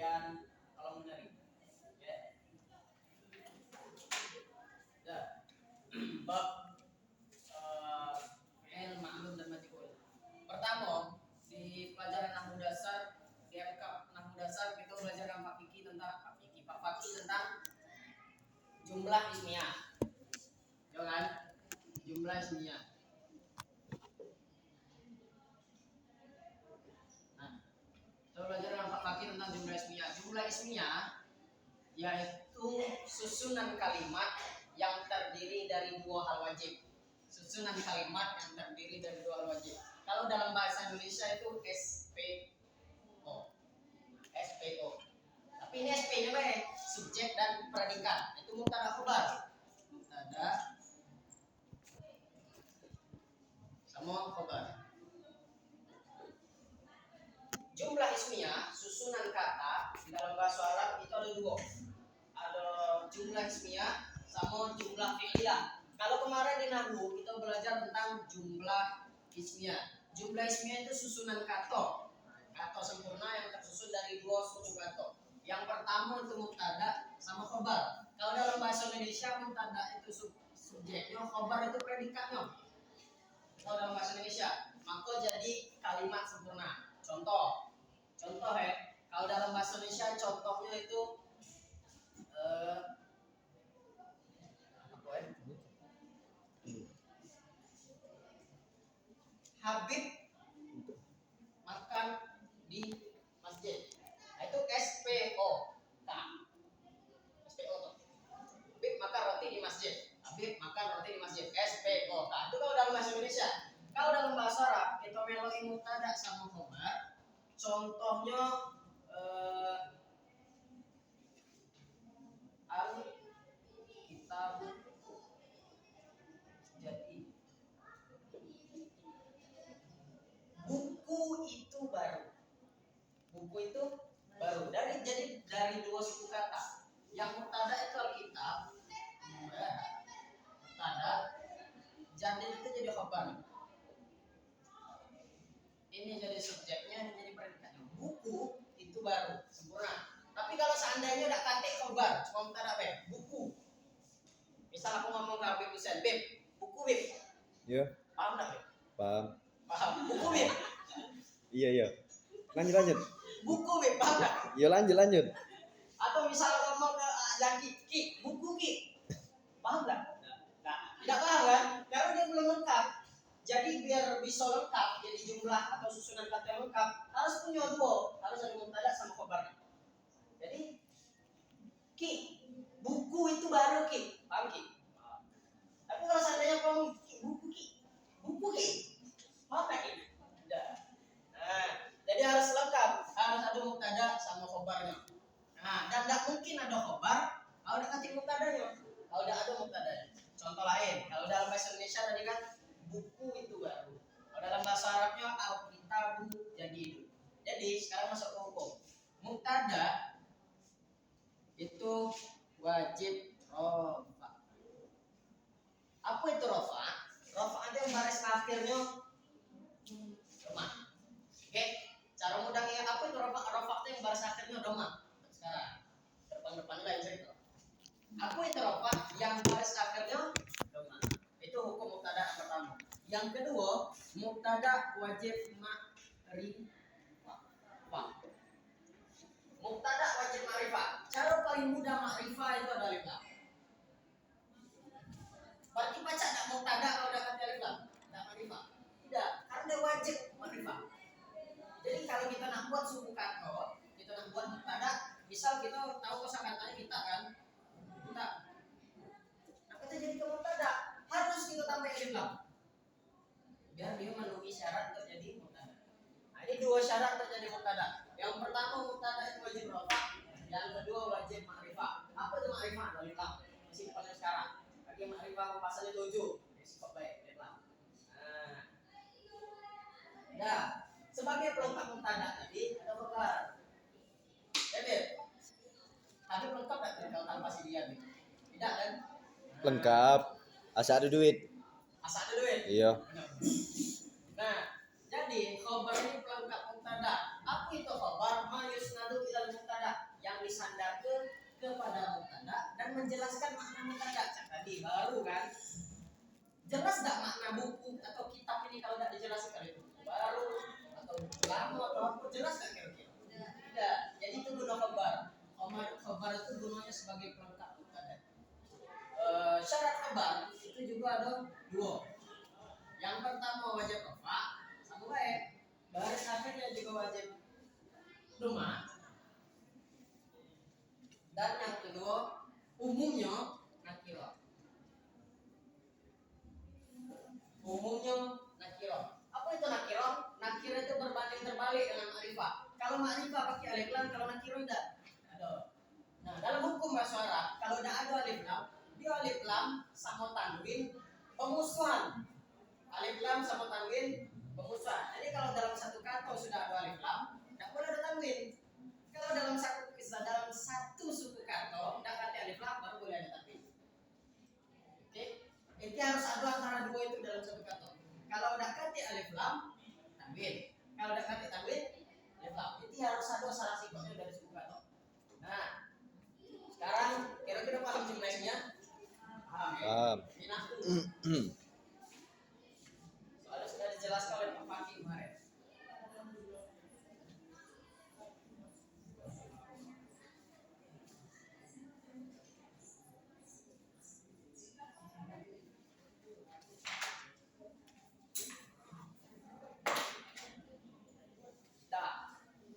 Kemudian kalau menarik, ya. Bab fi'il ma'lum dan majhul. Pertama, di pelajaran nahwu dasar, di MK nahwu dasar kita belajar Pak Fikih tentang jumlah ismiyah. Jangan jumlah ismiyah. Nah, kita belajar Pak Fikih tentang jumlah ismiyah. Jumlah ismiyah yaitu susunan kalimat yang terdiri dari dua hal wajib. Susunan kalimat yang terdiri dari dua hal wajib. Kalau dalam bahasa Indonesia itu SPO. SPO. Tapi ini SP-nya subjek dan predikat. Itu mubtada khabar. Mubtada sama khabar. Jumlah ismiyah, susunan kata di dalam bahasa Arab itu ada dua. Ada jumlah ismiyah sama jumlah fi'liyah. Kalau kemarin di nahwu kita belajar tentang jumlah ismiyah. Jumlah ismiyah itu susunan kata. Kata sempurna yang tersusun dari dua suku kata. Yang pertama itu mubtada sama khabar. Kalau dalam bahasa Indonesia mubtada itu subjeknya, khabar itu predikatnya. Kalau dalam bahasa Indonesia, maka jadi kalimat sempurna. Contoh kalau dalam bahasa Indonesia contohnya itu Habib makan di masjid. Itu SPO. Nah, SPO tuh. Habib makan roti di masjid. Habib makan roti di masjid. SPO. Nah, itu kalau dalam bahasa Indonesia. Kalau dalam bahasa Arab kita meloi mubtada sama khabar. Contohnya al-kitab jadi buku itu baru. Buku itu baru. Dari dua suku kata. Yang mubtada itu al-kitab. Mubtada. Jadi itu jadi khabar. Ini jadi subjeknya, ini jadi predikatnya. Buku itu baru, sempurna. Tapi kalau seandainya udah kate khabar, cuma mubtada buku. Misal aku ngomong ke Habib Husain, Beb, buku Beb. Iya. Paham enggak, Beb? Paham. Buku Beb. Iya. Lanjut. Buku Beb, paham enggak? Iya, lanjut. Atau misal ngomong ke Zaki, Ki, buku Ki. Paham enggak? Nah, tidak paham kan? Karena dia belum lengkap. Jadi biar bisa lengkap, jadi jumlah atau susunan kata yang lengkap harus punya dua, harus ada mubtada sama khabarnya. Jadi, Ki, buku itu baru Ki, paham Ki? Tapi kalau seandainya kamu buku Ki, paham Ki? Tidak. Nah, jadi harus lengkap, harus ada mubtada sama khabarnya. Nah, dan tidak mungkin ada khabar kalau tidak kasih mubtadanya. Kalau tidak ada mubtadanya. Contoh lain, kalau dalam bahasa Indonesia tadi kan buku itu baru. Kalau dalam bahasa Arabnya al-kitab jadi. Jadi sekarang masuk ke hukum. Mubtada itu wajib rafa. Apa itu rafa? Rafa ada yang baris akhirnya doma. Oke, cara mudahnya apa itu rafa? Rafa itu yang baris akhirnya doma. Sekarang depan lain cerita. Apa itu rafa? Yang baris akhirnya doma. Itu hukum mubtada yang pertama. Yang kedua, mubtada wajib ma'rifah. Mubtada wajib ma'rifah. Cara paling mudah ma'rifah itu ada alif lam. Berarti baca enggak mubtada kalau udah kata alif lam? Enggak ma'rifah. Tidak, karena dia wajib ma'rifah. Jadi kalau kita nak buat suku kata, kita nak buat mubtada, misal kita tahu kosakatanya kita kan? Kita. Nah, kita jadi ke mubtada, harus kita tambah alif lam. Biar dia memenuhi syarat untuk jadi mubtada. Nah, ini dua syarat untuk jadi mubtada. Yang pertama mubtada itu wajib rafa, yang kedua wajib ma'rifah. Apa itu ma'rifah? Alif lam. Masih pakai sekarang. Bagi ma'rifah pasalnya 7. Sifat baik, alif lam. Nah, sebagai pelengkap mubtada tadi ada khabar. Jadi, tapi pelengkap enggak kalau tanpa si dia nih? Tidak kan? Lengkap. Asal ada duit. Iya. Nah, jadi khabar ini pelengkap mubtada. Apa itu khabar? Ma yusnadu ilal mubtada. disandar kepada mubtada dan menjelaskan makna mubtada. Tadi baru kan? Jelas nggak makna buku atau kitab ini kalau nggak dijelaskan itu baru atau lama atau apa jelas nggak kira-kira? Tidak. Jadi itu guna khabar. Khabar itu gunanya sebagai pelengkap mubtada. Syarat khabar itu juga ada dua. Yang pertama wajib rafa, sama baik. Baris akhirnya juga wajib doma. Dan yang kedua umumnya nakirah. Umumnya nakirah. Apa itu nakirah? Nakirah itu berbanding terbalik dengan ma'rifah. Kalau ma'rifah pakai alif lam, kalau nakirah tidak ada. Nah, dalam hukum bahasa Arab, kalau tidak ada alif lam, dia alif lam sama tanwin pemusuhan. Alif lam sama tanwin pemusuhan. Jadi kalau dalam satu kata sudah ada alif lam, tidak boleh ada tanwin. Kalau dalam satu suku kata tidak ada alif lam, baru boleh ada tanwin. Oke? Ini harus ada antara dua itu dalam satu kata. Kalau udah kata alif lam, tanwin. Kalau udah kata tanwin, alif lam. Ini harus ada salah sifatnya dari suku kata. Nah, sekarang kira-kira paham jumlahnya? Paham. Soalnya sudah dijelaskan oleh Pak Fakih kemarin.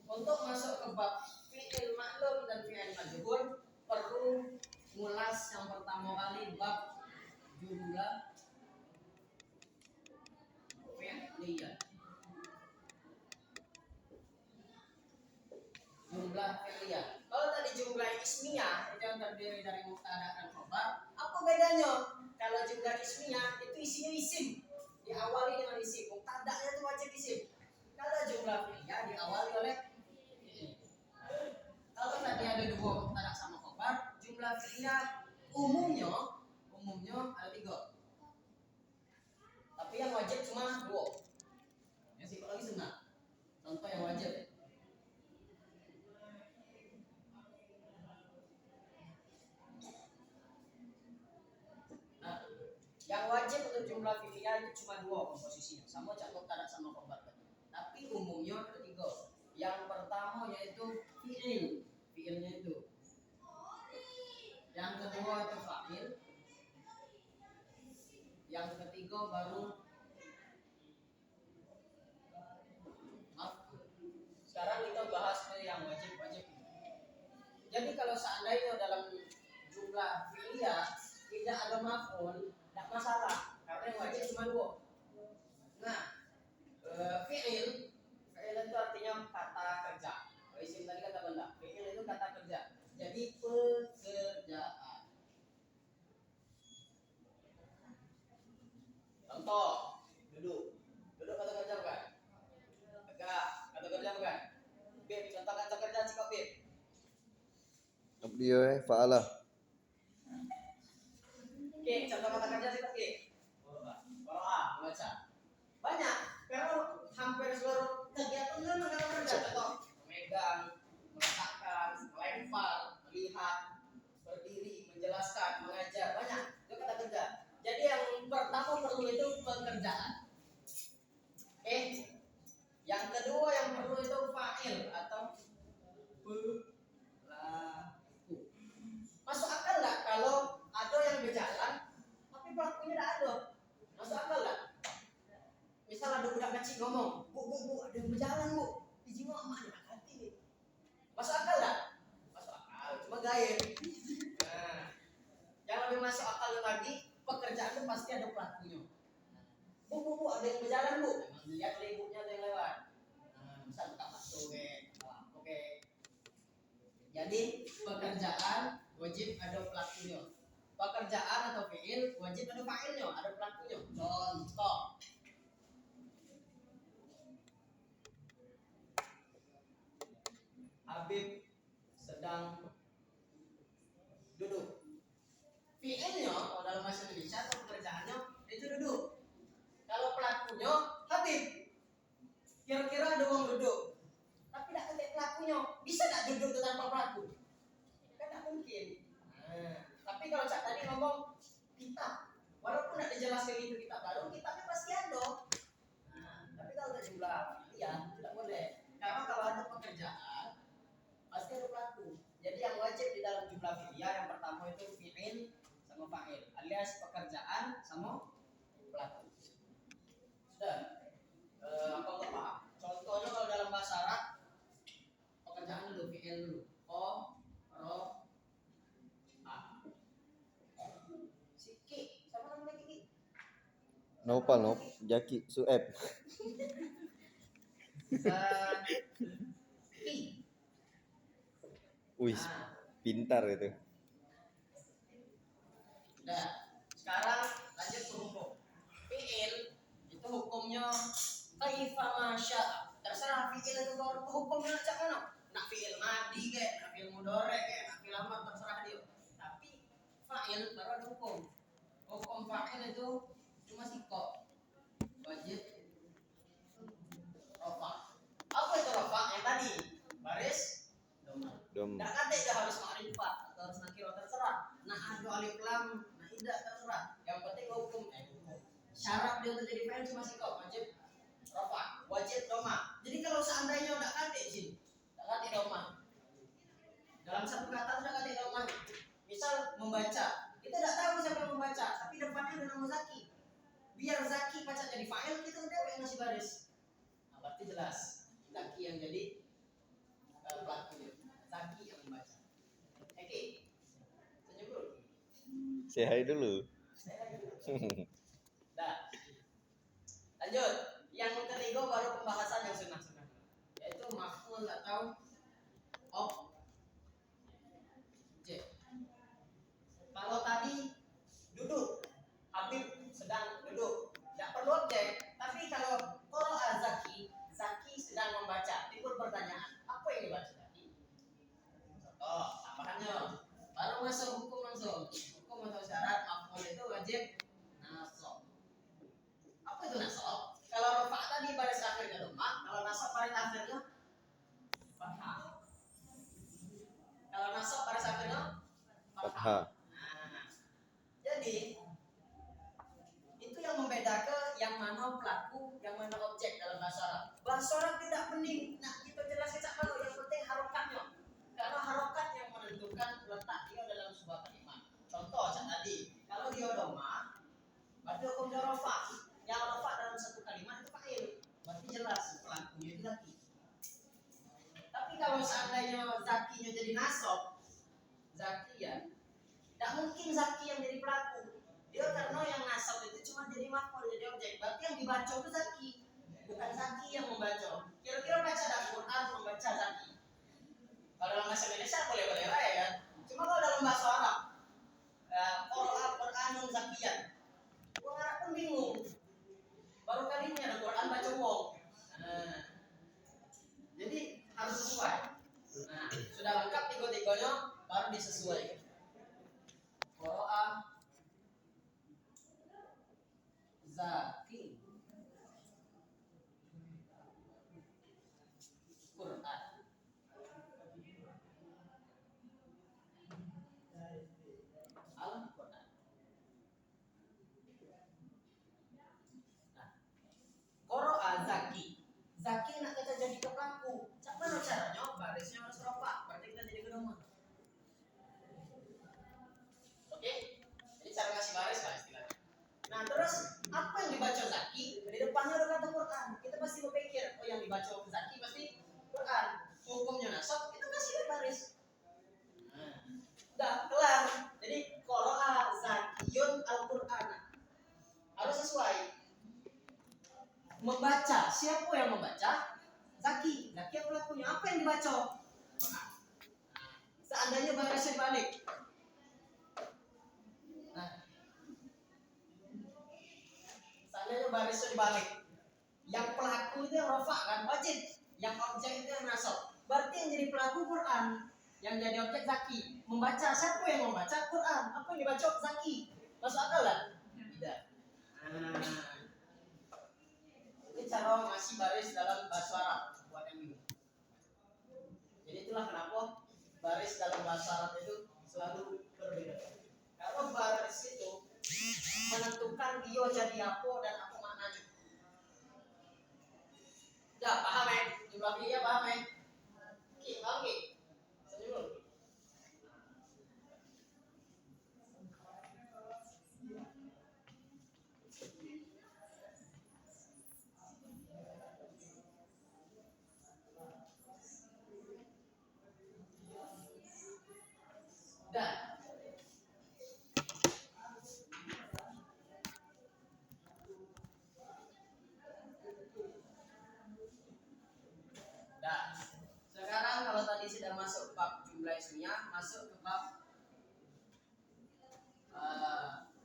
Untuk masuk ke bab fi'il ma'lum dan fi'il majhul perlu ngulas yang pertama kali bab jumlah fi'liyah. Jumlah fi'liyah. Kalau tadi jumlah ismiyah itu yang terdiri dari mubtada dan khabar, apa bedanya? Kalau jumlah ismiyah itu isinya isim, diawali dengan isim. Mubtada'nya itu wajib isim. Kalau jumlah fi'liyah diawali oleh kalau tadi ada dua mubtada sama khabar, jumlah fi'liyah umumnya ada 3. Tapi yang wajib cuma 2. Yang sifat lagi sunnah. Contoh yang wajib. Nah, yang wajib untuk jumlah fi'liyah itu cuma 2 komposisinya, sama cak mubtada sama khabar. Tapi umumnya ada 3. Yang pertama yaitu fi'ilnya itu. Yang kedua itu fa'il. Yang ketiga baru maf'ul. Sekarang kita bahas yang wajib-wajib. Jadi kalau seandainya dalam jumlah fi'liyah tidak ada maf'ul, tidak masalah karena yang wajib cuma 2. Nah, fi'il itu artinya kata kerja. Isim tadi kata benda. Fi'il itu kata kerja. Jadi pekerjaan. Contoh, duduk. Duduk kata kerja bukan? Tegak, kata kerja bukan? Bib, contoh kata kerja sikap bib. Dia fa'alah. Oke, contoh kata kerja sikap bib. Baca. Banyak. Karena hampir seluruh kegiatan itu kata kerja. Contoh, memegang, meletakkan, melempar, melihat, berdiri, menjelaskan, mengajar, banyak. Itu kata kerja. Jadi yang pertama perlu itu pekerjaan. Oke. Yang kedua yang perlu itu fa'il atau pelaku. Masuk akal nggak kalau ada yang berjalan tapi pelakunya tidak ada? Masuk akal nggak? Misal ada budak kecil ngomong, bu, ada yang berjalan bu, izin mama ada hati. Masuk akal nggak? Masuk akal, cuma gaib. Nah, yang lebih masuk akal lagi, pekerjaan itu pasti ada pelakunya. Bu, ada yang berjalan bu, memang lihat ibunya ada yang lewat. Nah, misal buka pintu, oke. Jadi pekerjaan wajib ada pelakunya. Pekerjaan atau fi'il wajib ada fa'ilnya, ada pelakunya. Contoh. Habib sedang duduk. Fi'ilnya kalau dalam bahasa Indonesia atau pekerjaannya itu duduk. Kalau pelakunya Habib. Kira-kira ada orang duduk. Tapi tidak ada pelakunya. Bisa tidak duduk itu tanpa pelaku? Tapi kalau Cak tadi ngomong kitab, walaupun ada jelas kayak gitu kitab baru, kitabnya pasti ada. Nah, tapi kalau ada jumlah, ya tidak boleh. Karena kalau ada pekerjaan, pasti ada pelaku. Jadi yang wajib di dalam jumlah fi'liyah yang pertama itu fi'il sama fa'il, alias pekerjaan sama pelaku. Sudah. Apa nggak paham? Contohnya kalau dalam bahasa Arab, pekerjaan dulu fi'il dulu. Ro, a. Siki, sama namanya Kiki? Nopal, Jaki, Sueb. Ki. Wih, pintar itu. Nah, sekarang lanjut ke hukum. Fi'il itu hukumnya kaifa masya. Terserah fi'il itu hukumnya cak mana? Nak fi'il madi kayak, nak fi'il mudhari kayak, nak fi'il amar terserah dia. Tapi fa'il baru ada hukum. Hukum fa'il itu cuma sikok. Wajib rofa. Apa itu rofa? Yang tadi baris doma. Tidak kata tidak harus makrifat atau harus nakiro terserah. Nah ada alif lam, nah tidak terserah. Yang penting hukum syarat dia untuk jadi fa'il cuma sikok. Wajib rofa, wajib doma. Jadi kalau seandainya tidak kata sih, tidak kata doma. Dalam satu kata tidak kata doma. Misal membaca, kita tidak tahu siapa yang membaca, tapi depannya ada nama Zaki. Biar Zaki baca jadi fa'il, kita udah yang ngasih baris. Nah, berarti jelas Zaki yang jadi pelakunya. Zaki yang membaca. Oke. Senyum dulu. Say hi dulu. Nah, lanjut. Yang ketiga baru pembahasan yang sunah-sunah, yaitu maf'ul atau objek. Kalau tadi duduk, Habib sedang duduk, tidak perlu objek. Tapi kalau qara'a Zaki, Zaki sedang membaca, timbul pertanyaan, apa yang dibaca tadi? Contoh, tambahannya, baru masuk hukum langsung. Hukum atau syarat maf'ul itu wajib nasab. Apa itu nasab? Kalau rafa tadi baris akhirnya dhamma, kalau nasab baris akhirnya fathah. Kalau nasab baris akhirnya fathah. Jadi itu yang membedakan yang mana pelaku, yang mana objek dalam bahasa Arab. Bahasa Arab tidak penting. Nah, kita jelaskan cak mana yang penting harokatnya. Karena harokat yang menentukan letak dia dalam sebuah kalimat. Contoh cak tadi, kalau dia doma, berarti hukum dia rafa. Yang rafa dalam satu kalimat itu fa'il. Berarti jelas pelakunya itu Zaki. Tapi kalau seandainya Zakinya jadi nasab, Zakian, tidak mungkin Zaki yang jadi pelaku. Dia karena yang nasab itu cuma jadi maf'ul, jadi objek. Berarti yang dibaca itu Zaki, bukan Zaki yang membaca. Kira-kira baca dalam Quran membaca Zaki. Kalau dalam bahasa Indonesia boleh-boleh lah ya kan. Cuma kalau dalam bahasa Arab, Quranun Zakian, orang Arab pun bingung. Baru kali ini ada Quran baca wong. Jadi harus sesuai. Nah, sudah lengkap tiga-tiganya, baru disesuaikan. Qara'a Zaki Quran. Al-Quran. Nah, Qara'a Zaki. Zaki nak kita jadi ke pelaku. Mana caranya? Barisnya harus ropa. Berarti kita jadi kedoma. Oke? Jadi cara ngasih baris lah istilahnya. Nah terus apa yang dibaca Zaki? Di depannya ada kata Quran. Kita pasti berpikir, oh yang dibaca Zaki pasti Quran. Hukumnya nasab, kita kasih baris. Nah, udah kelar. Jadi qara'a Zakiyun Al-Quran. Harus sesuai. Membaca, siapa yang membaca? Zaki. Zaki yang pelakunya. Apa yang dibaca? Quran. Seandainya barisnya balik. Nah, seandainya barisnya dibalik, yang pelaku itu yang rafa kan wajib, yang objek itu yang nasab. Berarti yang jadi pelaku Quran, yang jadi objek Zaki. Membaca, siapa yang membaca? Quran. Apa yang dibaca? Zaki. Masuk akal kan? Tidak. Ini cara ngasih baris dalam bahasa Arab buat yang bingung. Jadi itulah kenapa baris dalam bahasa Arab itu selalu berbeda. menentukan dia jadi apa dan apa maknanya. Udah paham ya? Jumlah dia paham ya? Oke, paham ya? Senyum. Dah. Dah. Sekarang kalau tadi sudah masuk bab jumlah isunya, masuk ke bab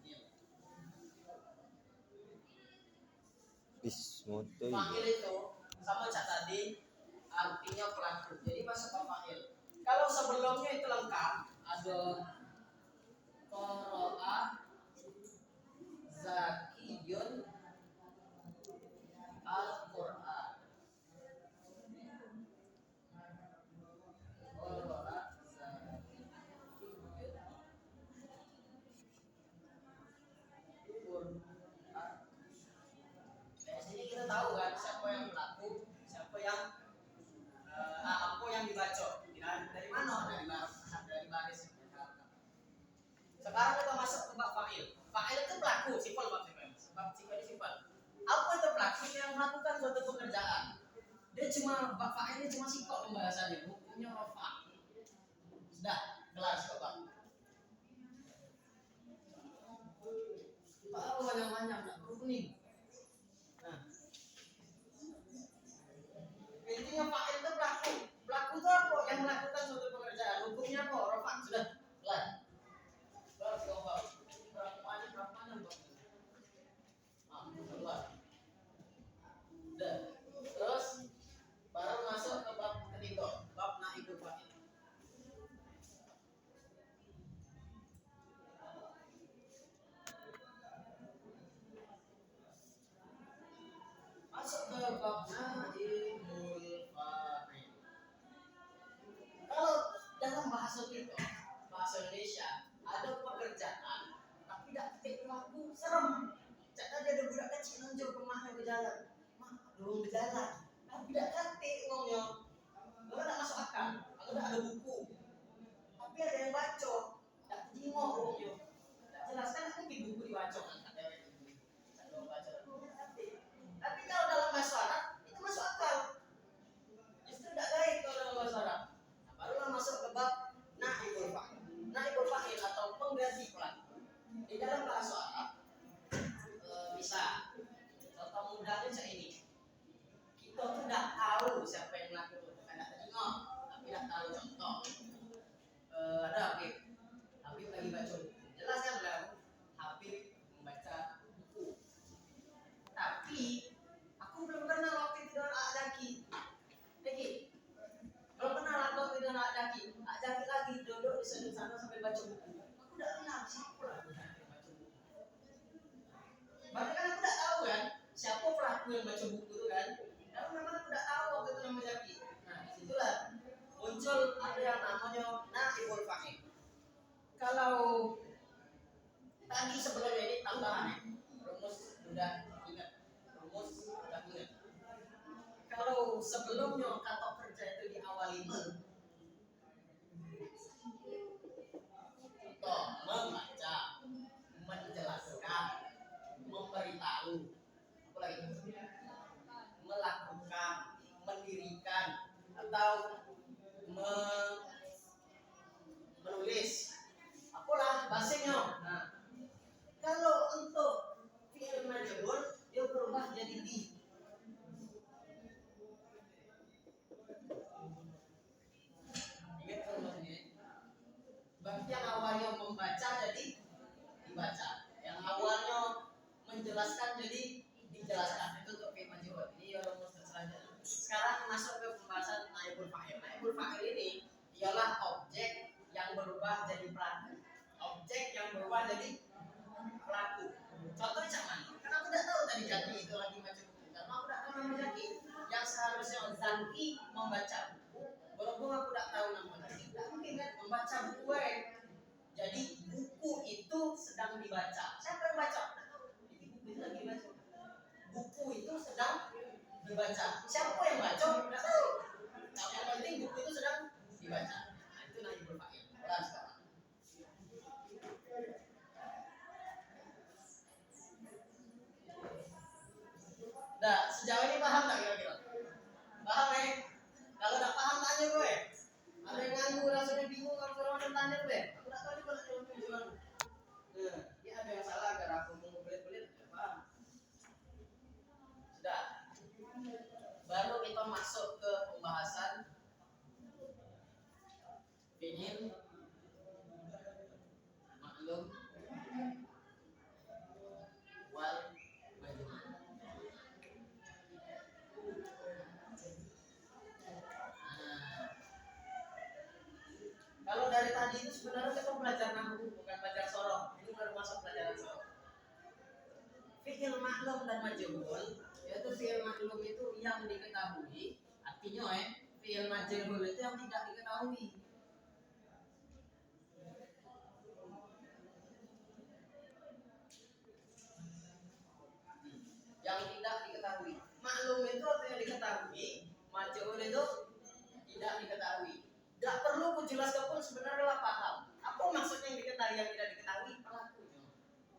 ini. Bismoto. Fa'il itu sama cak tadi artinya pelaku. Jadi masuk ke fa'il. Kalau sebelumnya itu lengkap, ada qara'a, zakiyun, al-Qur'an. Qara'a, zakiyun, Qur'an. Dari sini kita tahu kan siapa yang pelaku, siapa yang apa yang dibaca. Dari mana? Dari baris. Sekarang kita masuk ke bab fa'il. Fa'il itu pelaku, simpel bab simpel. Bab simpel ini simpel. Apa itu pelaku yang melakukan suatu pekerjaan? Dia cuma bab fa'il ini cuma singkat pembahasannya, hukumnya rafa. Sudah, kelar sobat. Tahu banyak-banyak, enggak perlu kuning. Nah. Intinya fa'il itu pelaku. Pelaku itu apa? Yang melakukan suatu pekerjaan. Hukumnya apa? Rafa. Sudah, kelar. Terus baru masuk ke bab ketiga, bab naibul fa'il. Masuk ke bab naibul fa'il. Kalau dalam bahasa kita, bahasa Indonesia, ada pekerjaan tapi tidak ketik pelaku, serem. Cak ada budak kecil nunjuk ke mahnya berjalan. Mah, belum berjalan. Tapi tidak ketik uangnya. Kalau tidak masuk akal, kalau tidak ada buku. Tapi ada yang baca, tidak terima uangnya. Tidak jelas kan mungkin buku dibaca kan? Tapi kalau dalam bahasa Arab itu masuk akal. Justru tidak baik kalau dalam bahasa Arab. Nah, barulah masuk ke bab naibul fa'il. Naibul fa'il atau pengganti pelaku. Di dalam bahasa Arab bisa contoh mudahnya kayak ini. Kita tuh tidak tahu siapa yang melakukan, tidak terima, tapi tidak tahu contoh. Ada Habib, Habib lagi baca buku. Jelas kan belum? Habib membaca buku. Tapi aku belum kenal waktu itu dengan Ak Jaki. Lagi, belum kenal waktu itu dengan Ak Jaki. Ak Jaki lagi duduk di sana sambil baca buku. Aku tidak kenal siapa lah yang baca buku. Bahkan aku tidak tahu kan siapa pelaku yang baca buku itu kan. Karena memang aku tidak tahu waktu itu nama Jaki. Nah, disitulah muncul ada yang namanya naibul fa'il. Kalau tadi sebelumnya ini tambahan rumus sudah ingat. Kalau sebelumnya kata kerja itu diawali membaca, menjelaskan, memberitahu, apa lagi? Melakukan, mendirikan, atau menulis. Apalah bahasanya. Nah, kalau untuk fi'il majhul dia berubah jadi di. Ingat kan maksudnya? Bab yang awalnya membaca jadi dibaca, yang awalnya menjelaskan jadi dijelaskan. Itu untuk fi'il majhul. Ini rumus selanjutnya. Sekarang masuk ke pembahasan naibul fa'il. Naibul fa'il ini ialah objek yang berubah jadi pelaku. Objek yang berubah jadi pelaku. Contohnya macam mana? Karena aku tidak tahu tadi Jaki itu lagi baca buku. Karena aku tidak tahu nama Jaki. Yang seharusnya Zaki membaca buku. Berhubung aku tidak tahu nama Jaki, tidak mungkin kan membaca buku. Jadi buku itu sedang dibaca. Siapa yang baca? lagi baca. Buku itu sedang dibaca. Siapa yang baca? Tidak tahu. Yang penting buku itu sedang dibaca. Nah, itu naibul fa'il. Ulang sekarang. Nah, sejauh ini paham tak kira-kira? Paham Kalau tak paham tanya gue. Ada yang nganggur, rasanya bingung, kalau orang tanya gue. Aku tak tahu juga dalam tujuan. Nah, ya ada yang salah agar aku mau belit-belit, paham? Sudah. Baru kita masuk ke pembahasan fi'il maklum wal majhul. Kalau dari tadi itu sebenarnya kita belajar nahwu, bukan belajar sorong. Ini baru masuk pelajaran sorong. Fi'il maklum dan majhul, yaitu fi'il maklum itu yang diketahui, artinya fi'il majhul itu yang tidak diketahui. Yang tidak diketahui. Maklum itu artinya diketahui, majhul itu tidak diketahui. Tidak perlu kujelaskan pun sebenarnya paham. Apa maksudnya yang diketahui yang tidak diketahui? Pelakunya.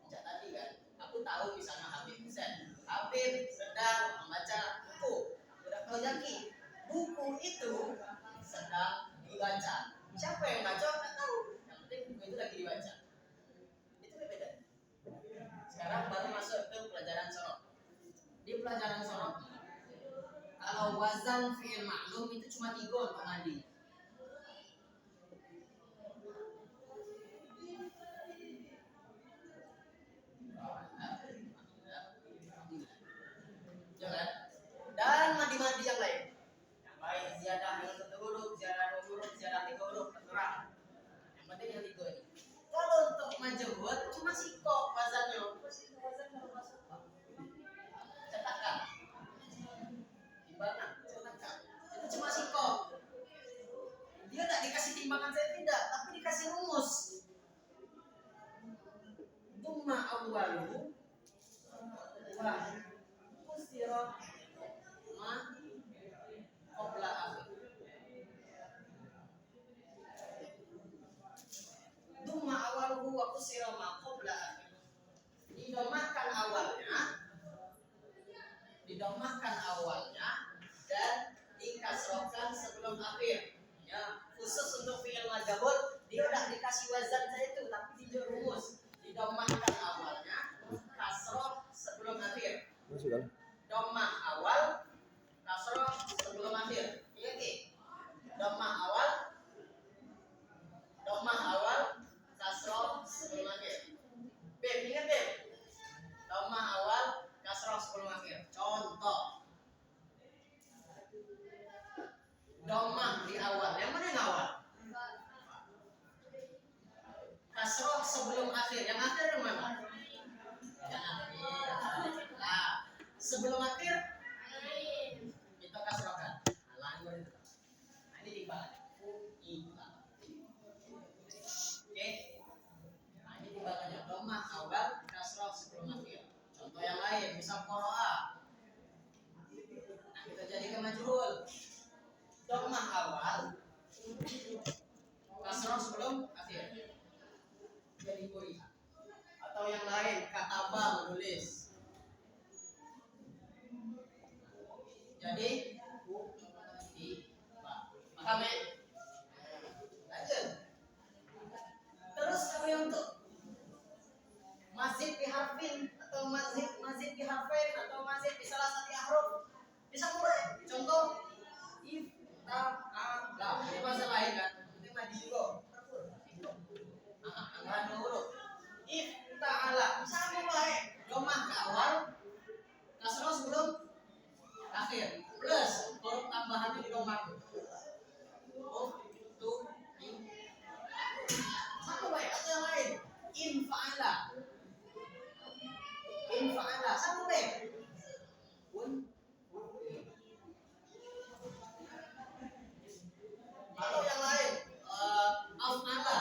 Sejak tadi kan, aku tahu misalnya Habib sedang membaca buku. Aku udah tahu yakin buku itu sedang dibaca. Siapa yang baca? Tidak tahu. Yang penting buku itu lagi dibaca. Itu beda. Sekarang baru masuk ke pelajaran sorok. Di pelajaran sorok, kalau wazan fi'il maklum itu cuma 3 untuk mandi. Jangan. Dan mandi-mandi yang lain. Yang lain ziyadah dengan 1 huruf, ziyadah 2 huruf, ziyadah 3 huruf, terserah. Yang penting yang 3 ini. Kalau untuk majhul cuma sikok wazannya. Cetakan. Timbangan, cetakan. Itu cuma sikok. Dia tidak dikasih timbangan, saya tidak, tapi dikasih rumus. Dumma awwaluhu wa kusira ma qabla akhir. Dumma awaluhu wa kusira ma qabla akhir. Didomahkan awalnya dan dikasrohkan sebelum akhir. Ya, khusus untuk fi'il majhul dia udah dikasih wazan saya itu, tapi di rumus didomahkan awalnya, kasroh sebelum akhir. Domah awal, kasroh sebelum akhir. Iya ki? Domah awal, kasroh sebelum akhir. Beb, ingat beb? Domah awal, kasroh sebelum akhir. Contoh. Domah di awal. Yang mana yang awal? Kasroh sebelum akhir. Yang akhir yang mana? Yang akhir. Nah, sebelum akhir kita kasrohkan. Nah, ini dibalik. Oke. Nah, ini dibaliknya. Domah awal, kasroh sebelum akhir. Contoh yang lain, misal qoro'a. Nah, kita jadikan majhul. Domah awal, kasroh sebelum akhir. Jadi quri'a. Atau yang lain, kataba menulis. Jadi paham ya? Lanjut. Terus kalau yang untuk mazid di harfin atau mazid di harfain atau mazid di salah satu huruf bisa mulai. Contoh ifta'ala. Ini bahasa lain kan? Ini madi juga. Tambahan 2 huruf. Ifta'ala. Sama mulai. Domah ke awal, kasroh sebelum akhir. Plus huruf tambahannya di domah. Sama baik atau yang lain? Infa'ala sama baik. Atau yang lain? Af'ala.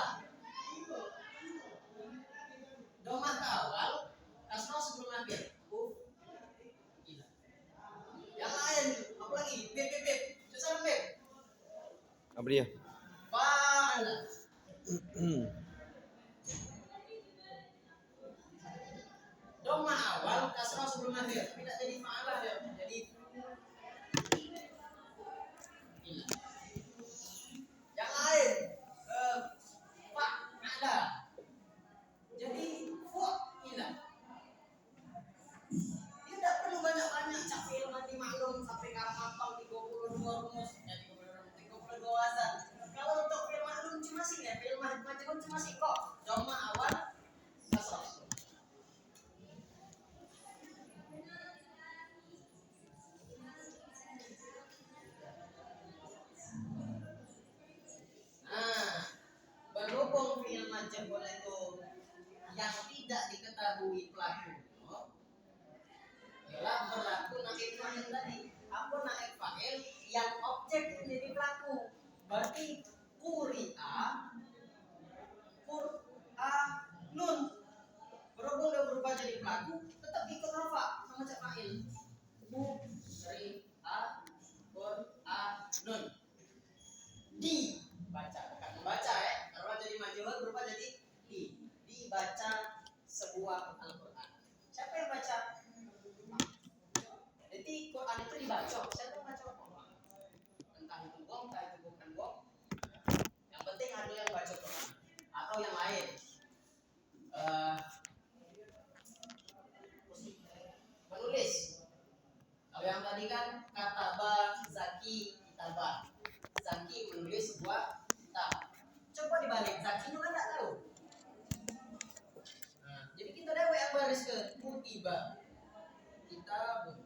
Domah ke awal, kasroh sebelum akhir. Apa dia? Fa'ala. Doma awal kasrah sebelum akhir. Tidak jadi fa'ala dia. Jadi ila. Yang lain fa'ala. Jadi fa'ila. Dia tidak perlu banyak-banyak cak fi'il madi maklum sampai kamu hafal 32 rumus ya 32 wazan. Kalau untuk fi'il maklum cuma sih ya, fi'il majhul cuma sih kok. Doma awal kasrah. Nah, berhubung fi'il majhul itu yang tidak diketahui pelaku, ialah berlaku naib fa'il tadi. Apa naib fa'il yang objek menjadi pelaku? Berarti nun. Berhubung dia berubah jadi pelaku, tetap ikut rafa sama cak fa'il. Nun. Dibaca, bukan membaca ya. Kalau jadi majhul berubah jadi dibaca sebuah Al-Quran. Siapa yang baca? Jadi Quran itu dibaca. Siapa yang baca? Entah itu gong, entah itu bukan gong. Yang penting ada yang baca Quran atau yang lain. Menulis. Kalau yang tadi kan kataba, Zaki, kitabah. Zaki menulis sebuah kitab. Coba dibalik, Zaki itu kan tidak tahu. Nah, jadi kita dewe yang baris ke kutiba. Kitabun.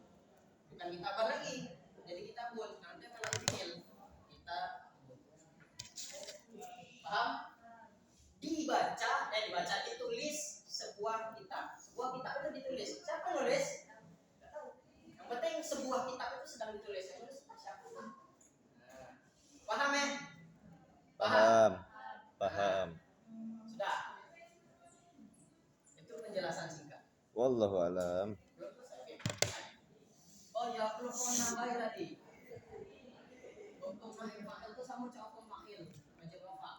Bukan kitaban lagi. Jadi kitabun. Nanti kalau fi'il kitabun. Paham? Dibaca, ditulis sebuah kitab. Sebuah kitab itu ditulis. Siapa nulis? Tidak tahu. Yang penting sebuah kitab itu sedang ditulis. Yang nulis siapa? Nah. Paham ya? Paham. Sudah. Itu penjelasan singkat. Wallahu alam. Belum selesai. Oh ya, perlu nambahin tadi. Untuk naib fa'il itu sama cak fa'il. Macam apa?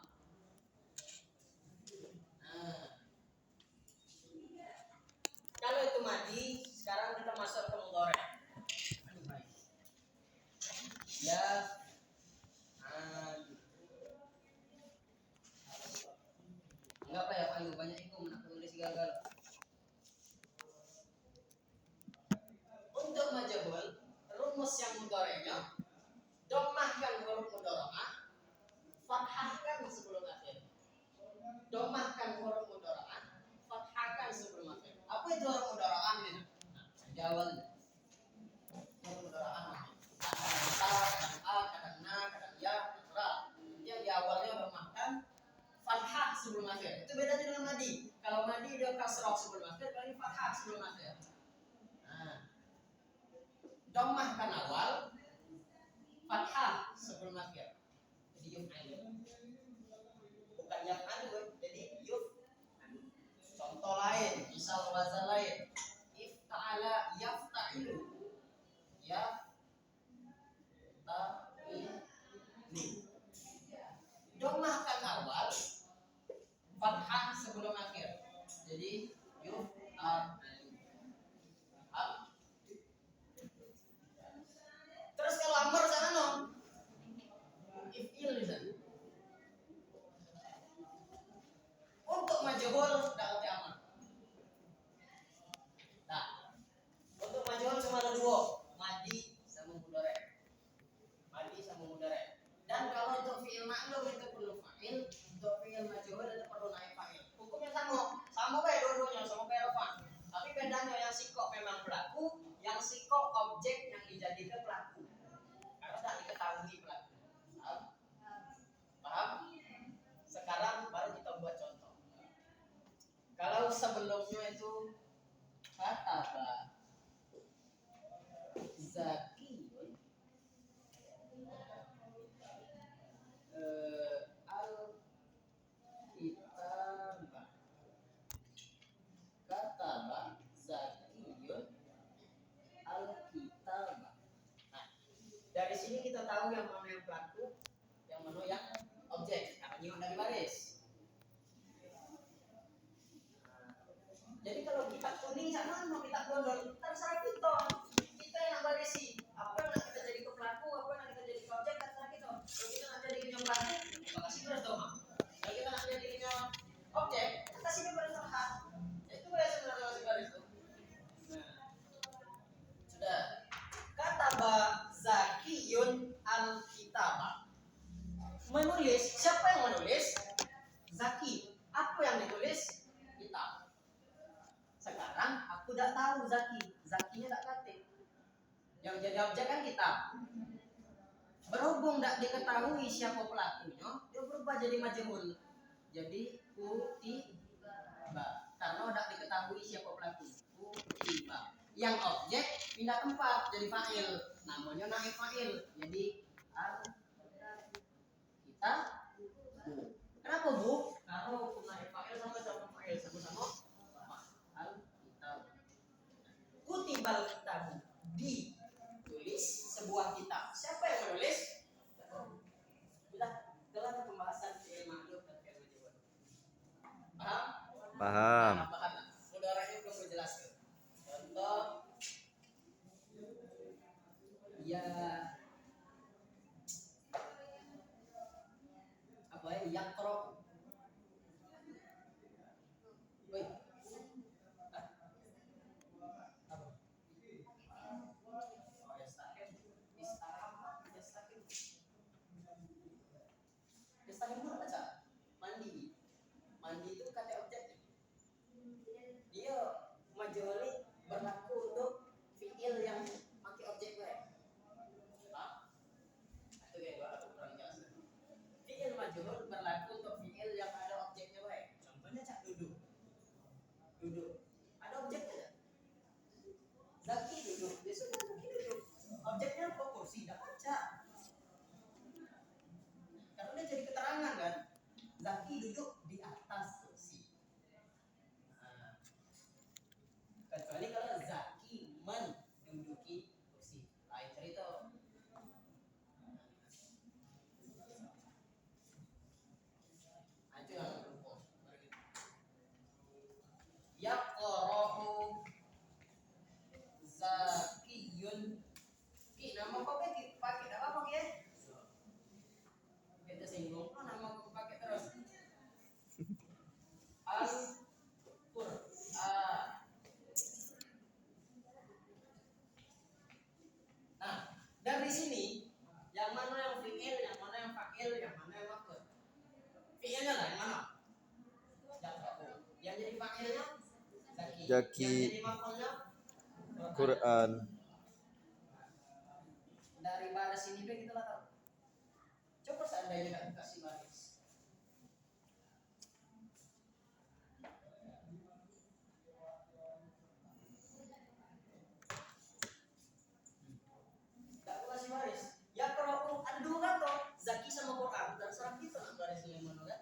Nah. Kalau itu madi, sekarang kita masuk ke mudhari'. Ya. Enggak apa ya, ayo banyak itu nak tulis gagal. Untuk majhul, rumus yang mudhari'nya dhammahkan huruf mudhara'ah, fathahkan sebelum akhir. Dhammahkan huruf mudhara'ah, fathahkan sebelum akhir. Apa itu huruf mudhara'ah ini? Di awal. Huruf mudhara'ah. Kadang ta, kadang a, kadang na, kadang ya, ra. Yang di awalnya dhammahkan, fathah sebelum akhir. Itu bedanya dengan madi. Kalau madi dia kasrah sebelum akhir, kalau ini fathah sebelum akhir. Nah, dhammahkan awal, fathah sebelum akhir. Jadi yuf'al. Bukan yaf'al, jadi yuf'al. Contoh lain, misal wazan lain. Ifta'ala yafta'ilu. Yafta'ilu. Dhammahkan awal, fathah sebelum akhir. Jadi yuf'al. Terus kalau amr sana no, if'il bisa. Untuk majhul tidak ngerti amr. Nah, untuk majhul cuma ada dua, madi sama mudhari'. Madi sama mudhari'. Dan kalau untuk fi'il ma'lum itu perlu fa'il, untuk fi'il majhul itu perlu naib fa'il. Hukumnya sama kayak dua-duanya, sama kayak rafa'. Tapi bedanya yang sikok memang pelaku, yang sikok objek yang dijadikan pelaku. Karena tidak diketahui pelaku. Paham? Sekarang baru kita buat contoh. Kalau sebelumnya itu kataba Zakiyun al-kitabah. Kataba Zakiyun al-kitabah. Nah, dari sini kita tahu yang mana yang pelaku, yang menu yang objek. Nah, nyimak dari baris. Jadi kalau kita kuning sama mau kita gondol, terserah kita. Kita yang barisi. Apa yang nak kita jadi ke pelaku, apa yang nak kita jadi ke objek, terserah kita. Kalau kita nak jadi ke pelaku, kita kasih baris dong. Kalau kita nak jadi ke objek, kita kasih baris terhad. Itu baris sebenarnya masih baris tuh. Nah, sudah. Kataba Zakiyun al-kitaba. Menulis, siapa yang menulis? Zaki. Apa yang ditulis? Kitab. Sekarang aku tidak tahu Zaki. Zakinya tak kate. Yang jadi objek kan kitab. Berhubung tidak diketahui siapa pelakunya, dia berubah jadi majhul. Jadi kutiba. Karena tidak diketahui siapa pelakunya. Kutiba. Yang objek pindah tempat jadi fa'il. Namanya naib fa'il. Jadi kita kenapa bu? Karena hukum naib fa'il sama fa'il sama-sama al-kitab. Kutibal kitab, ditulis sebuah kitab. Siapa yang menulis? Sudah telah pembahasan fi'il ma'ruf dan fi'il majhul. Paham? Paham. Paham. Saudaranya belum menjelaskan. Contoh ya apa ya? Yaqra. Woi. Yastahim itu baca mandi. Mandi itu kata objek. Dia majhul berlaku untuk fi'il yang pakai objek gue. Hah? Itu kayak gua aku kurang jelas. Fi'il majhul berlaku untuk fi'il yang ada objeknya gue. Contohnya cak duduk. Duduk. Ada objeknya enggak? Zaki duduk. Dia sudah Zaki duduk. Objeknya apa? Kursi. Tidak baca. Karena dia jadi keterangan kan. Zaki duduk di atas kursi. Nah, kecuali kalau Zaki menduduki kursi. Lain cerita. Itu yang berhubung. Yaqra'u Zakiyun. Ki nama kau pakai apa ya? Kita singgung. Oh, nama kau pakai terus. Al-Qur'an. Nah, dari sini yang mana yang fi'il, yang mana yang fa'il, yang mana yang maf'ul. Fi'ilnya lah yang mana? Yang jadi fa'ilnya Zaki. Zaki. Yang jadi maf'ulnya Quran. Dari baris ini kita lah tahu. Coba seandainya tidak dikasih baris. Tidak kasih baris. Ya kalau ada dua kata Zaki sama Quran, terserah kita nak baris yang mana kan?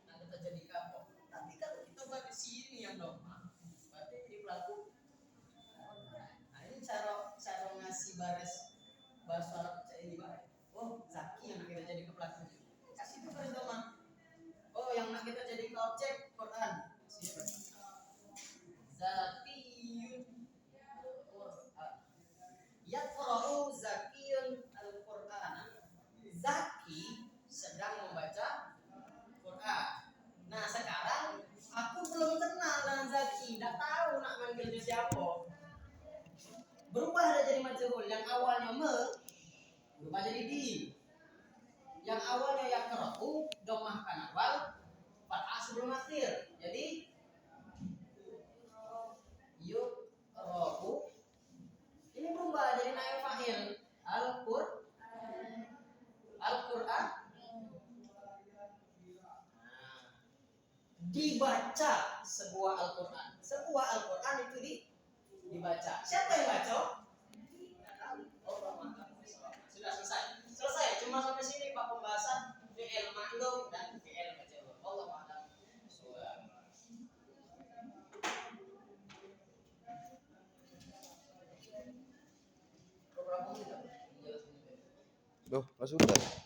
Nah kita jadi kapok. Tapi kalau kita baris sini yang doma, berarti jadi pelaku. Nah ini cara ngasih baris bahasa Arab ini baik. Oh Zaki yang nak kita jadi ke pelaku. Kasih itu baris doma. Oh yang nak kita jadi ke objek Quran. Zakiyun Quran. Yaqra'u Zakiyun al-Qur'an. Zaki sedang membaca Quran. Nah sekarang aku belum kenal dengan Zaki, tidak tahu nak manggilnya siapa. Berubah dia jadi majhul. Yang awalnya berubah jadi di. Yang awalnya yaqra'u dhammahkan awal, fathah sebelum akhir. Jadi yuqra'u ini berubah jadi naib fa'il. Al-Qur'an dibaca sebuah Al-Qur'an. Sebuah Al-Qur'an itu dibaca. Siapa yang baca? Sudah selesai. Selesai. Cuma sampai sini Pak pembahasan fi'il ma'lum dan fi'il majhul. Allah a'lam. Loh, sudah.